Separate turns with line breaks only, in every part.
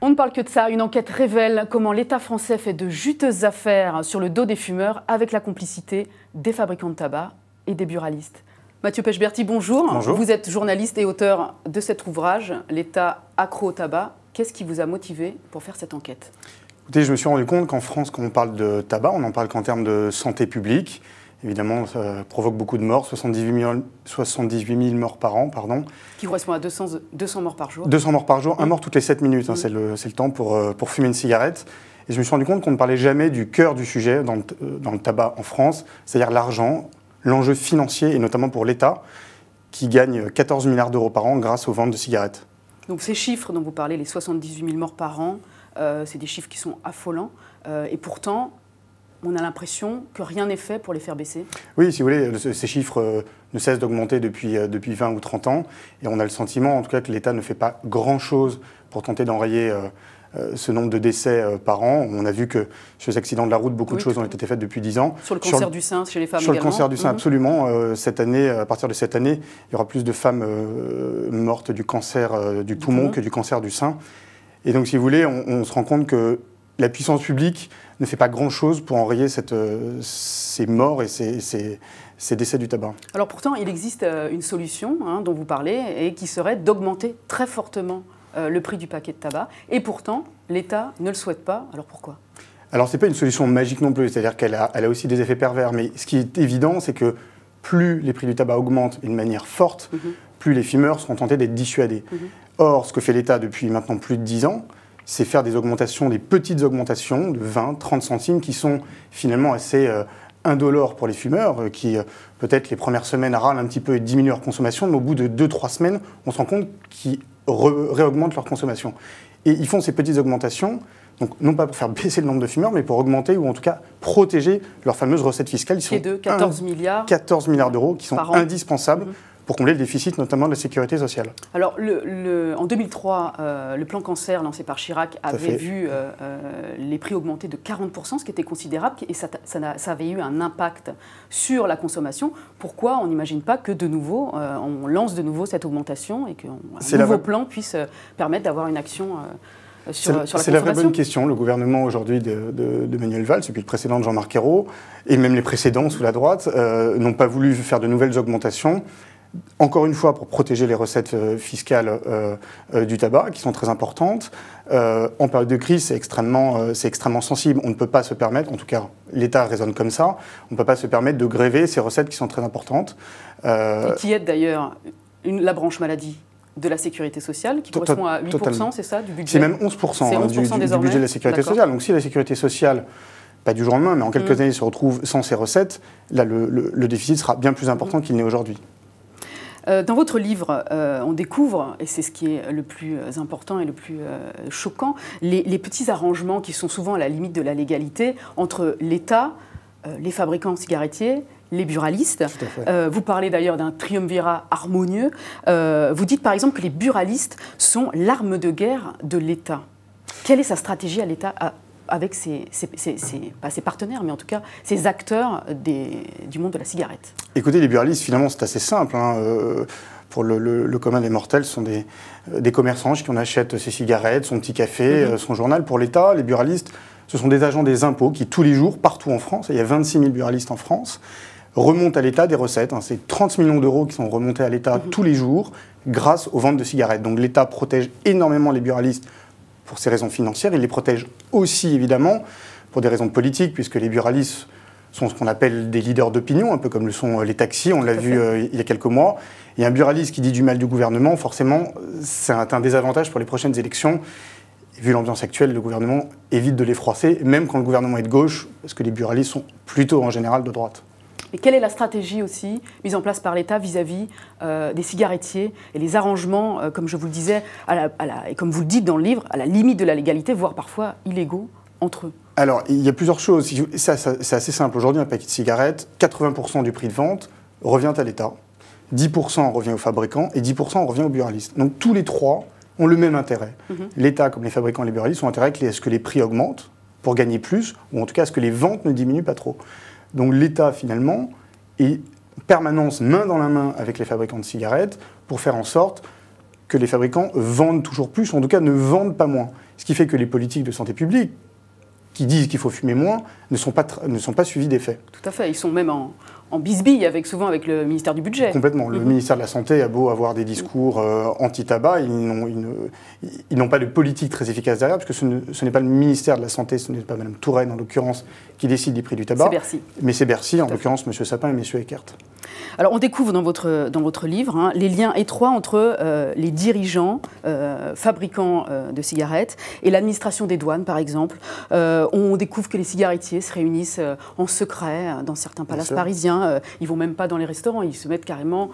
On ne parle que de ça. Une enquête révèle comment l'État français fait de juteuses affaires sur le dos des fumeurs avec la complicité des fabricants de tabac et des buralistes. Mathieu Pechberti, bonjour.
Bonjour.
Vous êtes journaliste et auteur de cet ouvrage, L'État accro au tabac. Qu'est-ce qui vous a motivé pour faire cette enquête ?
Écoutez, je me suis rendu compte qu'en France, quand on parle de tabac, on n'en parle qu'en termes de santé publique. Évidemment, ça provoque beaucoup de morts, 78 000 morts par an, pardon.
Qui correspond à 200 morts par jour.
200 morts par jour, un mort toutes les 7 minutes, c'est le temps pour fumer une cigarette. Et je me suis rendu compte qu'on ne parlait jamais du cœur du sujet dans le tabac en France, c'est-à-dire l'argent, l'enjeu financier, et notamment pour l'État, qui gagne 14 milliards d'euros par an grâce aux ventes de cigarettes.
Donc ces chiffres dont vous parlez, les 78 000 morts par an, c'est des chiffres qui sont affolants. Et pourtant, on a l'impression que rien n'est fait pour les faire baisser. Oui, si vous voulez,
ces chiffres ne cessent d'augmenter depuis 20 ou 30 ans. Et on a le sentiment, en tout cas, que l'État ne fait pas grand-chose pour tenter d'enrayer ce nombre de décès par an. On a vu que sur les accidents de la route, beaucoup de choses ont été faites depuis 10 ans.
Sur le cancer du sein chez les femmes
également.
Sur le
cancer du sein, absolument. Cette année, à partir de cette année, il y aura plus de femmes mortes du cancer du poumon que du cancer du sein. Et donc, si vous voulez, on se rend compte que la puissance publique ne fait pas grand-chose pour enrayer ces morts et ces décès du tabac.
Alors pourtant, il existe une solution dont vous parlez et qui serait d'augmenter très fortement le prix du paquet de tabac. Et pourtant, l'État ne le souhaite pas. Alors pourquoi ?
Alors ce n'est pas une solution magique non plus, c'est-à-dire qu'elle a aussi des effets pervers. Mais ce qui est évident, c'est que plus les prix du tabac augmentent d'une manière forte, plus les fumeurs seront tentés d'être dissuadés. Or, ce que fait l'État depuis maintenant plus de 10 ans, c'est faire des augmentations, des petites augmentations de 20, 30 centimes qui sont finalement assez indolores pour les fumeurs, qui peut-être les premières semaines râlent un petit peu et diminuent leur consommation, mais au bout de 2-3 semaines, on se rend compte qu'ils réaugmentent leur consommation. Et ils font ces petites augmentations, donc non pas pour faire baisser le nombre de fumeurs, mais pour augmenter ou en tout cas protéger leur fameuse recette fiscale.
Qui est de 14 milliards.
14 milliards d'euros qui sont indispensables pour combler le déficit, notamment de la sécurité sociale.
Alors, en 2003, le plan cancer lancé par Chirac avait vu les prix augmenter de 40%, ce qui était considérable, et ça avait eu un impact sur la consommation. Pourquoi on n'imagine pas que de nouveau, on lance de nouveau cette augmentation et qu'un nouveau plan puisse permettre d'avoir une action sur la consommation ?
C'est la vraie bonne question. Le gouvernement aujourd'hui de Manuel Valls, depuis le précédent de Jean-Marc Ayrault, et même les précédents sous la droite, n'ont pas voulu faire de nouvelles augmentations. Encore une fois, pour protéger les recettes fiscales du tabac, qui sont très importantes. En période de crise, c'est extrêmement sensible. On ne peut pas se permettre, en tout cas l'État raisonne comme ça, on ne peut pas se permettre de gréver ces recettes qui sont très importantes.
Et qui aide d'ailleurs la branche maladie de la sécurité sociale, qui correspond à 8%, c'est ça, du budget ?
C'est même 11%, du budget de la sécurité sociale. Donc si la sécurité sociale, pas du jour au lendemain, mais en quelques années se retrouve sans ces recettes, là le déficit sera bien plus important qu'il n'est aujourd'hui.
Dans votre livre, on découvre, et c'est ce qui est le plus important et le plus choquant, les petits arrangements qui sont souvent à la limite de la légalité entre l'État, les fabricants cigarettiers, les buralistes. Vous parlez d'ailleurs d'un triumvirat harmonieux. Vous dites par exemple que les buralistes sont l'arme de guerre de l'État. Quelle est sa stratégie à l'État avec pas ses partenaires, mais en tout cas ses acteurs du monde de la cigarette?
Écoutez, les buralistes, finalement, c'est assez simple. Pour le commun des mortels, ce sont des commerçants qui en achètent ses cigarettes, son petit café, son journal. Pour l'État, les buralistes, ce sont des agents des impôts qui, tous les jours, partout en France, il y a 26 000 buralistes en France, remontent à l'État des recettes. C'est 30 millions d'euros qui sont remontés à l'État tous les jours grâce aux ventes de cigarettes. Donc l'État protège énormément les buralistes pour ces raisons financières. Il les protège aussi, évidemment, pour des raisons politiques, puisque les buralistes sont ce qu'on appelle des leaders d'opinion, un peu comme le sont les taxis, on l'a vu il y a quelques mois. Et un buraliste qui dit du mal du gouvernement, forcément, c'est un désavantage pour les prochaines élections. Et vu l'ambiance actuelle, le gouvernement évite de les froisser, même quand le gouvernement est de gauche, parce que les buralistes sont plutôt en général de droite.
Et quelle est la stratégie aussi mise en place par l'État vis-à-vis des cigarettiers et les arrangements, comme je vous le disais, et comme vous le dites dans le livre, à la limite de la légalité, voire parfois illégaux entre eux?
Alors, il y a plusieurs choses. C'est assez simple. Aujourd'hui, un paquet de cigarettes, 80% du prix de vente revient à l'État, 10% revient aux fabricants et 10% revient aux buralistes. Donc tous les trois ont le même intérêt. L'État, comme les fabricants et les buralistes, ont intérêt à ce que les prix augmentent pour gagner plus, ou en tout cas à ce que les ventes ne diminuent pas trop. Donc l'État, finalement, est permanence main dans la main avec les fabricants de cigarettes pour faire en sorte que les fabricants vendent toujours plus, ou en tout cas ne vendent pas moins. Ce qui fait que les politiques de santé publique, qui disent qu'il faut fumer moins, ne sont pas suivis d'effet.
Tout à fait, ils sont même en bisbille souvent avec le ministère du Budget.
Complètement. Le ministère de la Santé a beau avoir des discours anti-tabac, ils n'ont pas de politique très efficace derrière, parce que ce n'est pas le ministère de la Santé, ce n'est pas Mme Touraine en l'occurrence, qui décide des prix du tabac.
C'est Bercy.
Mais c'est Bercy, en l'occurrence M. Sapin et M. Eckert.
Alors on découvre dans votre livre les liens étroits entre les dirigeants, fabricants de cigarettes et l'administration des douanes par exemple. On découvre que les cigarettiers se réunissent en secret dans certains palaces parisiens. Ils ne vont même pas dans les restaurants, ils se mettent carrément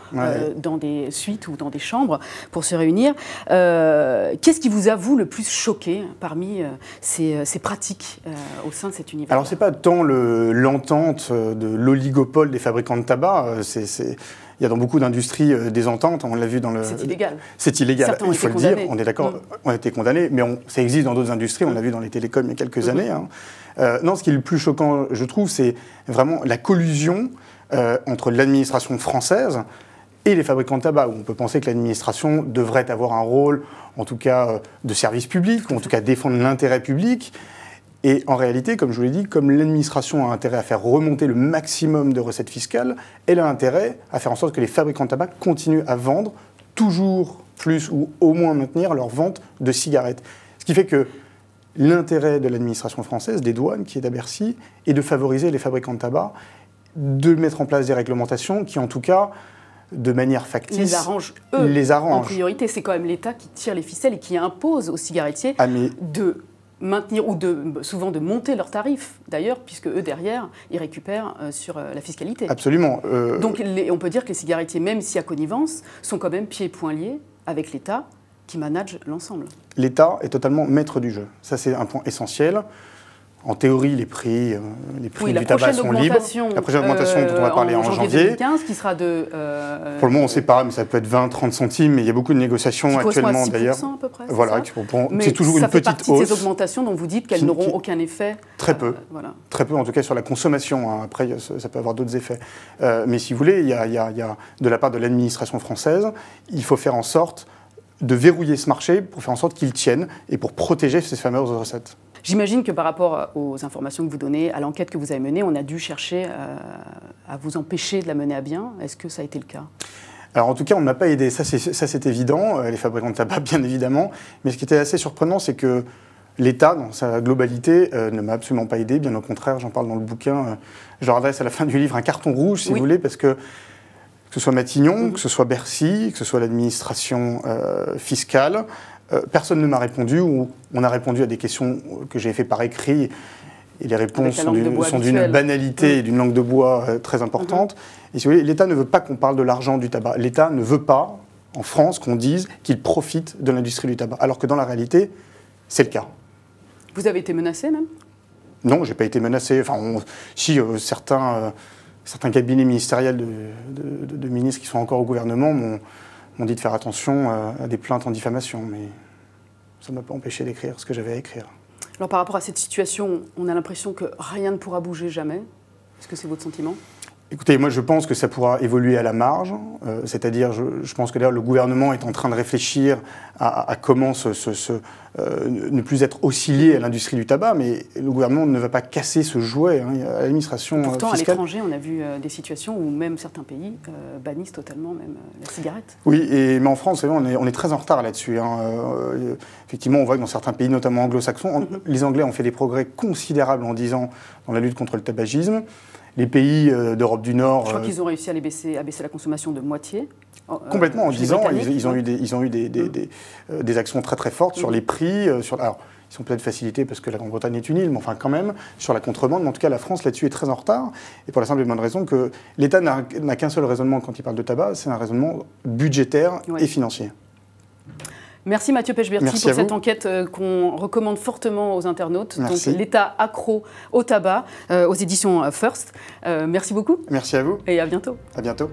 dans des suites ou dans des chambres pour se réunir. Qu'est-ce qui vous a, vous, le plus choqué parmi ces pratiques au sein de cet univers?
Alors ce n'est pas tant l'entente de l'oligopole des fabricants de tabac, il y a dans beaucoup d'industries des ententes, on l'a vu dans le...
C'est illégal.
C'est illégal,
certains
il faut le dire, on est d'accord, on a été condamnés, mais ça existe dans d'autres industries, on l'a vu dans les télécoms il y a quelques années. Non, ce qui est le plus choquant, je trouve, c'est vraiment la collusion entre l'administration française et les fabricants de tabac, où on peut penser que l'administration devrait avoir un rôle, en tout cas, de service public, ou en tout cas défendre l'intérêt public. Et en réalité, comme je vous l'ai dit, comme l'administration a intérêt à faire remonter le maximum de recettes fiscales, elle a intérêt à faire en sorte que les fabricants de tabac continuent à vendre toujours plus ou au moins maintenir leur vente de cigarettes. Ce qui fait que l'intérêt de l'administration française, des douanes, qui est à Bercy, est de favoriser les fabricants de tabac, de mettre en place des réglementations qui, en tout cas, de manière factice,
les arrangent, en priorité. C'est quand même l'État qui tire les ficelles et qui impose aux cigarettiers de maintenir ou souvent de monter leurs tarifs, d'ailleurs, puisque eux, derrière, ils récupèrent sur la fiscalité.
Absolument.
Donc on peut dire que les cigarettiers, même s'il y a connivence, sont quand même pieds et poings liés avec l'État qui manage l'ensemble.
L'État est totalement maître du jeu. Ça, c'est un point essentiel. En théorie, les prix du tabac sont libres. La prochaine augmentation dont on va parler en janvier
2015, qui sera de...
Pour le moment, on ne sait pas, mais ça peut être 20-30 centimes. Mais il y a beaucoup de négociations actuellement, d'ailleurs.
À peu près,
voilà, c'est toujours une petite hausse.
Ça fait partie de ces augmentations dont vous dites qu'elles n'auront aucun effet.
Très peu.
Voilà.
Très peu, en tout cas, sur la consommation. Après, ça peut avoir d'autres effets. Mais si vous voulez, il y a, de la part de l'administration française, il faut faire en sorte de verrouiller ce marché pour faire en sorte qu'il tienne et pour protéger ces fameuses recettes.
J'imagine que par rapport aux informations que vous donnez, à l'enquête que vous avez menée, on a dû chercher à vous empêcher de la mener à bien. Est-ce que ça a été le cas ?
Alors en tout cas, on ne m'a pas aidé, ça c'est évident, les fabricants de tabac bien évidemment, mais ce qui était assez surprenant, c'est que l'État, dans sa globalité, ne m'a absolument pas aidé, bien au contraire, j'en parle dans le bouquin, je leur adresse à la fin du livre un carton rouge, si vous voulez, parce que ce soit Matignon, que ce soit Bercy, que ce soit l'administration fiscale, personne ne m'a répondu, ou on a répondu à des questions que j'ai faites par écrit, et les réponses sont d'une banalité et d'une langue de bois très importante. Et si vous voulez, l'État ne veut pas qu'on parle de l'argent du tabac. L'État ne veut pas, en France, qu'on dise qu'il profite de l'industrie du tabac, alors que dans la réalité, c'est le cas.
Vous avez été menacé même ?
Non, je n'ai pas été menacé. Enfin, certains cabinets ministériels de ministres qui sont encore au gouvernement m'ont dit de faire attention à des plaintes en diffamation, mais ça ne m'a pas empêché d'écrire ce que j'avais à écrire.
Alors par rapport à cette situation, on a l'impression que rien ne pourra bouger jamais. Est-ce que c'est votre sentiment ?
Écoutez, moi je pense que ça pourra évoluer à la marge, c'est-à-dire je pense que d'ailleurs le gouvernement est en train de réfléchir à comment ne plus être aussi lié à l'industrie du tabac, mais le gouvernement ne va pas casser ce jouet, l'administration fiscale.
Pourtant à l'étranger on a vu des situations où même certains pays bannissent totalement même la cigarette.
Oui, mais en France on est très en retard là-dessus. Effectivement on voit que dans certains pays, notamment anglo-saxons, les Anglais ont fait des progrès considérables en 10 ans dans la lutte contre le tabagisme. Les pays d'Europe du Nord...
Je crois qu'ils ont réussi à baisser la consommation de moitié.
Complètement, en 10 ans, ils ont eu des actions très très fortes sur les prix. Alors, ils sont peut-être facilités parce que la Grande-Bretagne est une île, mais enfin quand même, sur la contrebande. Mais en tout cas, la France là-dessus est très en retard. Et pour la simple et bonne raison que l'État n'a qu'un seul raisonnement quand il parle de tabac, c'est un raisonnement budgétaire et financier.
Merci Mathieu Pechberti pour cette enquête qu'on recommande fortement aux internautes.
Merci.
Donc l'État accro au tabac aux éditions First. Merci beaucoup.
Merci à vous.
Et à bientôt.
À bientôt.